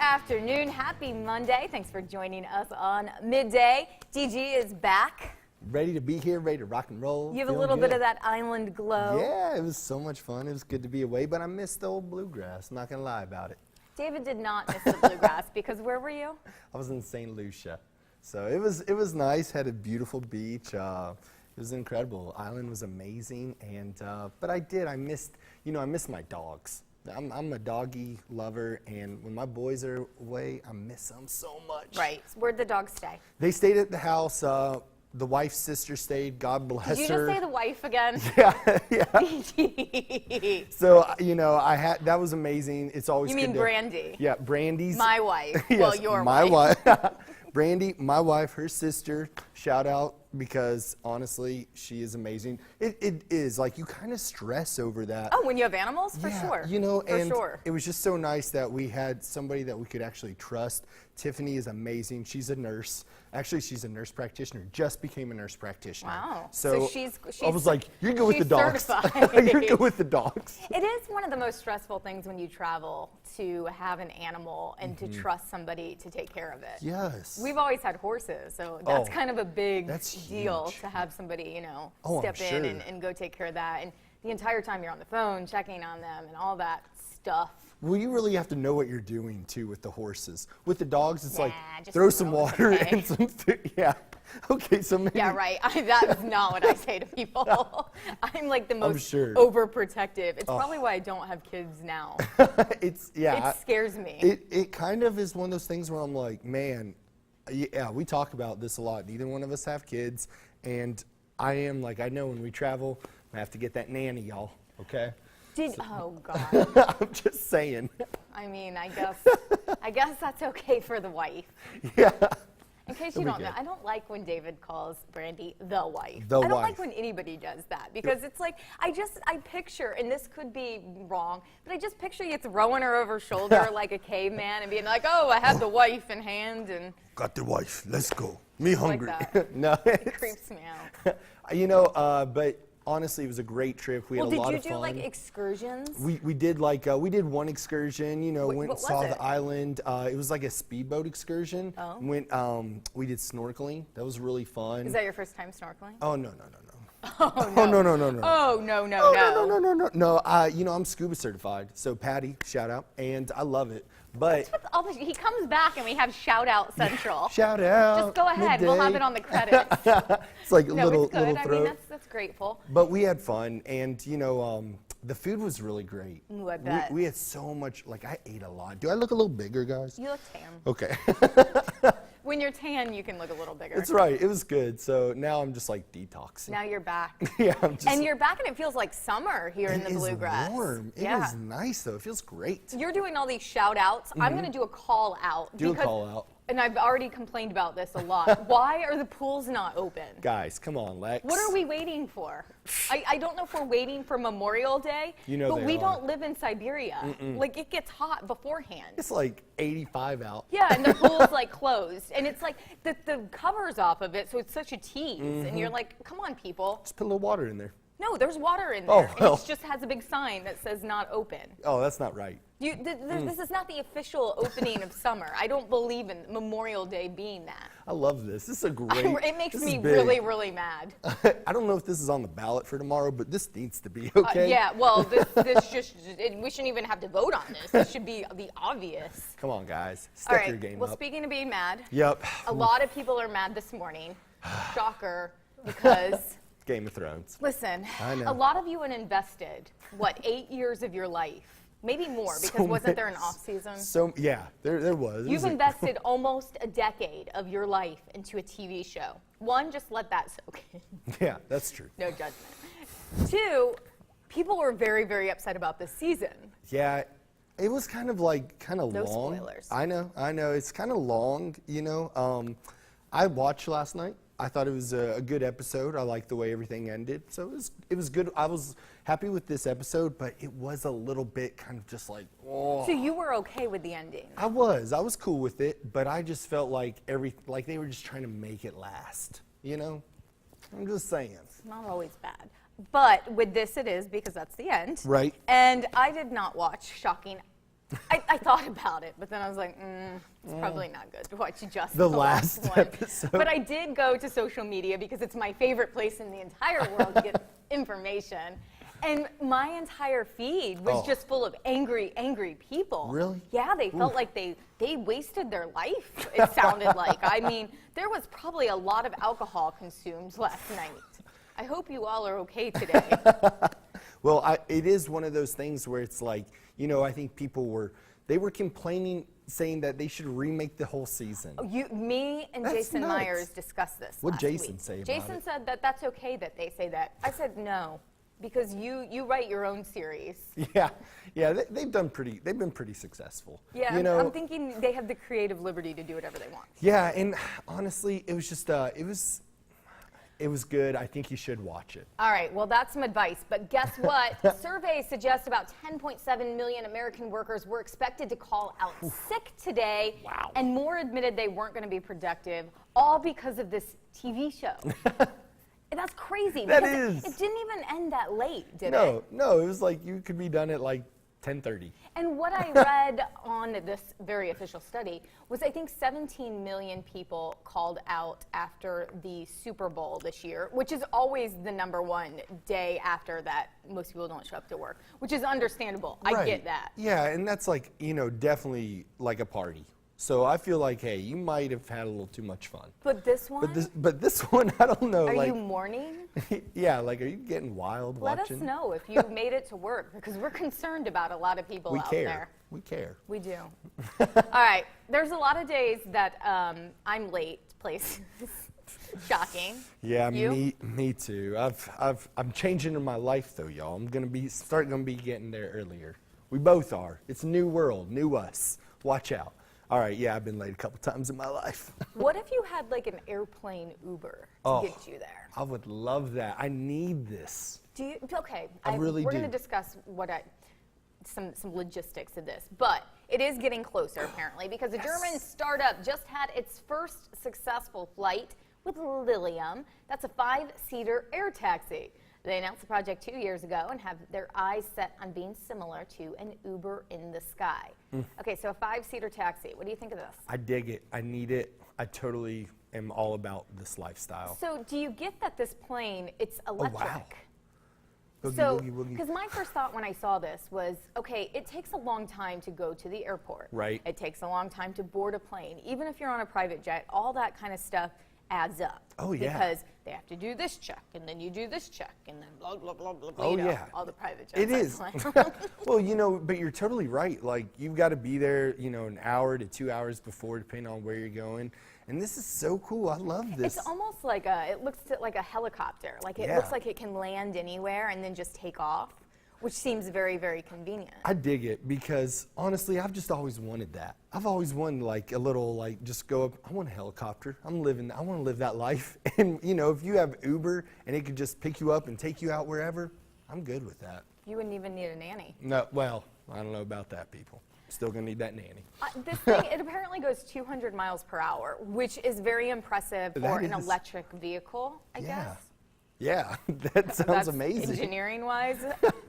afternoon. Happy Monday. Thanks for joining us on Midday. DG is back. Ready to be here, ready to rock and roll. You have a little bit of that island glow. Yeah, it was so much fun. It was good to be away, but I missed the old bluegrass. I'm not going to lie about it. David did not miss the bluegrass because where were you? I was in St. Lucia. So it was nice, had a beautiful beach. It was incredible. Island was amazing, and but I missed my dogs. I'm a doggy lover, and when my boys are away, I miss them so much. Right. Where'd the dogs stay? They stayed at the house. The wife's sister stayed. God bless her. Did you just say the wife again? Yeah. So that was amazing. It's always. You mean Brandy? Yeah, Brandy's. My wife. Yes, well, your my wife. Brandy, my wife, her sister. Shout out, because honestly, she is amazing. It is like you kind of stress over that. Oh, when you have animals, for sure. It was just so nice that we had somebody that we could actually trust. Tiffany is amazing. She's a nurse. Actually, she's a nurse practitioner. Just became a nurse practitioner. Wow. So she's I was like, you're good with the dogs. Certified. You're good with the dogs. It is one of the most stressful things when you travel to have an animal and to trust somebody to take care of it. Yes. We've always had horses, so that's kind of a big deal huge. to have somebody, I'm step in sure. and go take care of that. And the entire time you're on the phone checking on them and all that stuff. Well, you really have to know what you're doing, too, with the horses. With the dogs, it's like, just throw some water and some food. Yeah. Okay, so maybe. Yeah, right. That is not what I say to people. I'm like the most overprotective. It's probably why I don't have kids now. It scares me. It kind of is one of those things where I'm like, man, yeah, we talk about this a lot. Neither one of us have kids. And I am like, I know when we travel, I have to get that nanny, y'all. Okay? Oh, God. I'm just saying. I mean, I guess that's okay for the wife. Yeah. In case you don't know, I don't like when David calls Brandy the wife. I don't like when anybody does that, because it's like, I picture, and this could be wrong, but I just picture you throwing her over her shoulder like a caveman and being like, oh, I have the wife in hand and. Got the wife, let's go. Me hungry. Like that. No. It creeps me out. But honestly, it was a great trip. We had a lot of fun. Did you do like excursions? We did we did one excursion. Went and saw the island. It was like a speedboat excursion. Oh. We did snorkeling. That was really fun. Is that your first time snorkeling? Oh no. Oh no. No. Oh no. No. I'm scuba certified. So Patty, shout out, and I love it. But he comes back and we have shout out central. Shout out. Just go ahead. Midday. We'll have it on the credits. It's like little throw. I mean, that's grateful. But we had fun, and the food was really great. Ooh, I bet. We had so much. Like, I ate a lot. Do I look a little bigger, guys? You look tan. Okay. When you're tan, you can look a little bigger. That's right. It was good. So now I'm just like detoxing. Now you're back. Yeah. And you're back, and it feels like summer here in the bluegrass. It is warm. It is nice, though. It feels great. You're doing all these shout outs. I'm going to do a call out. Do a call out. And I've already complained about this a lot. Why are the pools not open? Guys, come on, Lex. What are we waiting for? I don't know if we're waiting for Memorial Day, but we don't live in Siberia. Like, it gets hot beforehand. It's like 85 out. Yeah, and the pool's like closed. And it's like the cover's off of it, so it's such a tease. And you're like, come on, people. Just put a little water in there. No, there's water in there. And it just has a big sign that says not open. Oh, that's not right. This is not the official opening of summer. I don't believe in Memorial Day being that. I love this. This is a great. It makes me really, really mad. I don't know if this is on the ballot for tomorrow, but this needs to be okay. Yeah, well, we shouldn't even have to vote on this. This should be the obvious. Come on, guys. Step your game up. Well, speaking of being mad, a lot of people are mad this morning. Shocker, because. Game of Thrones. Listen, I know. A lot of you had invested, 8 years of your life? Maybe more, because wasn't there an off-season? There was. You've invested almost a decade of your life into a TV show. One, just let that soak in. Yeah, that's true. No judgment. Two, people were very, very upset about this season. Yeah, it was kind of long. No spoilers. I know. It's kind of long, I watched last night. I thought it was a good episode. I liked the way everything ended. So it was good. I was happy with this episode, but it was a little bit kind of just like, oh. So you were okay with the ending? I was cool with it, but I just felt like they were just trying to make it last, I'm just saying. It's not always bad. But with this it is, because that's the end. Right. And I did not watch, shocking. I thought about it, but then I was like, it's probably not good to watch just The the last one. episode. But I did go to social media because it's my favorite place in the entire world to get information. And my entire feed was just full of angry, angry people. Really? Yeah, they felt like they wasted their life, it sounded like. I mean, there was probably a lot of alcohol consumed last night. I hope you all are okay today. Well, it is one of those things where it's like, you know, I think people were complaining, saying that they should remake the whole season. Me and That's Jason nuts. Myers discussed this What'd last Jason week. say about Jason it? said that that's okay that they say that. I said no, because you write your own series. Yeah, they've been pretty successful. Yeah, you know, I'm thinking they have the creative liberty to do whatever they want. Yeah, and honestly, it was just it was good. I think you should watch it. All right, well, that's some advice. But guess what? Surveys suggest about 10.7 million American workers were expected to call out sick today. Wow. And more admitted they weren't going to be productive, all because of this TV show. And that's crazy. That because is. It didn't even end that late, did it? No, it was like you could be done at like 10:30. And what I read on this very official study was I think 17 million people called out after the Super Bowl this year, which is always the #1 day after that most people don't show up to work, which is understandable. I Right. get that. Yeah, and that's like, you know, definitely like a party. So I feel like, hey, you might have had a little too much fun. But this one, But this one, I don't know. are like, you mourning? yeah, like, are you getting wild Let watching? us know if you made it to work, because we're concerned about a lot of people We out care. there. We care. We do. All right. There's a lot of days that I'm late to places. Shocking. Yeah, You? me too. I'm changing in my life though, y'all. I'm gonna be getting there earlier. We both are. It's a new world, new us. Watch out. All right, yeah, I've been late a couple times in my life. What if you had like an airplane Uber to get you there? I would love that. I need this. Do you? Okay, I really we're do. going to discuss some logistics of this, but it is getting closer apparently because a German startup just had its first successful flight with Lilium. That's a 5-seater air taxi. They announced the project 2 years ago and have their eyes set on being similar to an Uber in the sky. Okay, so a 5-seater taxi. What do you think of this? I dig it. I need it. I totally am all about this lifestyle. So do you get that this plane, it's electric? wow. Boogie, So, woogie, woogie. because my first thought when I saw this was, okay, it takes a long time to go to the airport. Right. It takes a long time to board a plane. Even if you're on a private jet, all that kind of stuff adds up. Oh, yeah. Because they have to do this check, and then you do this check, and then blah, blah, blah, blah, blah. Oh, you know, yeah. all the private jets. It I is. play. Well, you know, but you're totally right. Like, you've got to be there, you know, an hour to 2 hours before, depending on where you're going. And this is so cool. I love this. It's almost like it looks like a helicopter. Like it Yeah. looks like it can land anywhere and then just take off, which seems very, very convenient. I dig it because honestly, I've just always wanted that. I've always wanted like a little like just go up. I want a helicopter. I want to live that life. And you know, if you have Uber and it could just pick you up and take you out wherever, I'm good with that. You wouldn't even need a nanny. No, well, I don't know about that, people. Still gonna need that nanny. This thing, it apparently goes 200 miles per hour, which is very impressive for That an is. electric vehicle, I guess. Yeah, that sounds That's amazing. engineering-wise.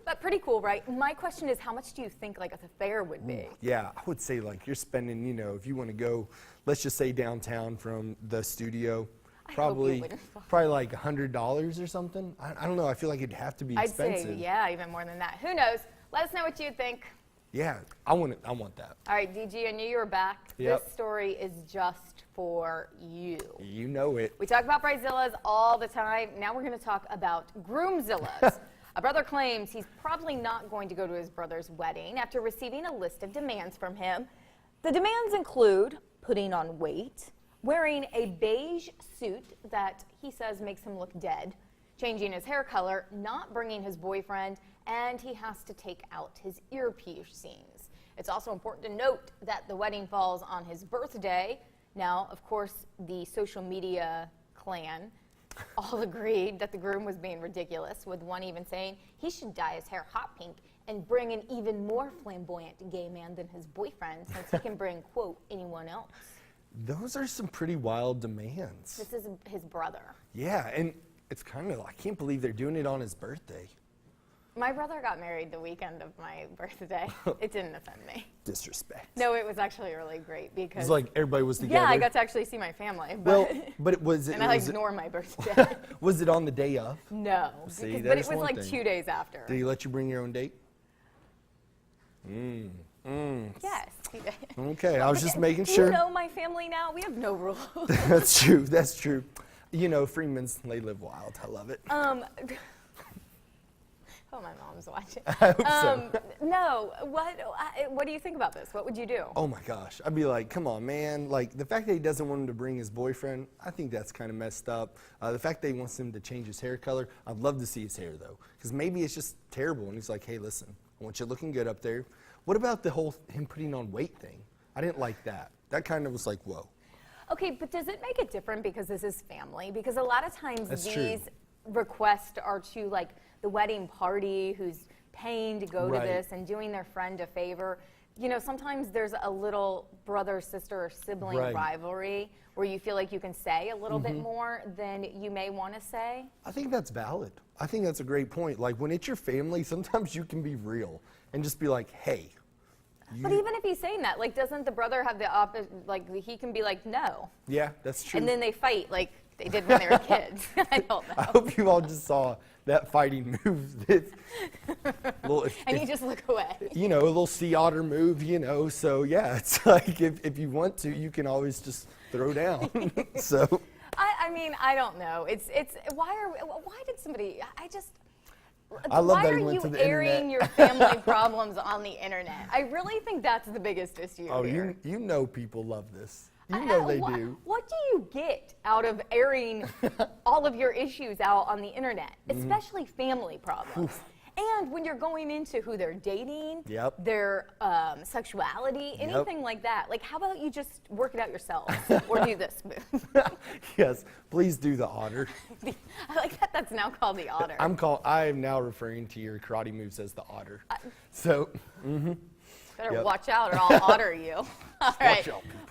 But pretty cool, right? My question is, how much do you think like the fare would be? Yeah, I would say like you're spending, you know, if you want to go, let's just say downtown from the studio, I hope you probably wouldn't. like $100 or something. I don't know. I feel like it'd have to be I'd expensive. say, yeah, even more than that. Who knows? Let us know what you think. Yeah, I want it. I want that. All right, DG, I knew you were back. Yep. This story is just for you. You know it. We talk about bridezillas all the time. Now we're going to talk about groomzillas. A brother claims he's probably not going to go to his brother's wedding after receiving a list of demands from him. The demands include putting on weight, wearing a beige suit that he says makes him look dead, changing his hair color, not bringing his boyfriend, and he has to take out his ear piercings. It's also important to note that the wedding falls on his birthday. Now, of course, the social media clan all agreed that the groom was being ridiculous, with one even saying he should dye his hair hot pink and bring an even more flamboyant gay man than his boyfriend, since he can bring, quote, anyone else. Those are some pretty wild demands. This is his brother. Yeah, and it's kind of, I can't believe they're doing it on his birthday. My brother got married the weekend of my birthday. It didn't offend me. Disrespect. No, it was actually really great because. It's like everybody was together. Yeah, I got to actually see my family. Well, but was it? And I was ignore my birthday. Was it on the day of? No, See, but it was like 2 days after. Did he let you bring your own date? Yes, he did. Okay, I was just making Do sure. you know my family now? We have no rules. That's true. That's true. You know, Freemans, they live wild. I love it. Oh, my mom's watching. I hope so. No, what do you think about this? What would you do? Oh my gosh, I'd be like, come on, man. Like, the fact that he doesn't want him to bring his boyfriend, I think that's kind of messed up. The fact that he wants him to change his hair color, I'd love to see his hair, though. Because maybe it's just terrible, and he's like, hey, listen, I want you looking good up there. What about the whole him putting on weight thing? I didn't like that. That kind of was like, whoa. Okay, but does it make it different because this is family? Because a lot of times That's these true. requests are to, like, the wedding party who's paying to go Right. to this and doing their friend a favor. You know, sometimes there's a little brother, sister, or sibling Right. rivalry where you feel like you can say a little bit more than you may want to say. I think that's valid. I think that's a great point. Like, when it's your family, sometimes you can be real and just be like, hey. But even if he's saying that, like, doesn't the brother have the opposite, like, he can be like, no. Yeah, that's true. And then they fight like they did when they were kids. I don't know. I hope you all just saw that fighting move. And you just look away. You know, a little sea otter move, you know. So, yeah, it's like if you want to, you can always just throw down. So. I mean, I don't know. It's why did somebody? I love why that are he went you to the airing internet. your family problems on the internet? I really think that's the biggest issue Oh, here. you know people love this. You know they do. What do you get out of airing all of your issues out on the internet, especially family problems? And when you're going into who they're dating, Yep. their sexuality, anything like that. Like, how about you just work it out yourself or do this move? Yes, please do the otter. I like that that's now called the otter. I am now referring to your karate moves as the otter. So, Better Yep. watch out or I'll otter you. All right. watch out, people.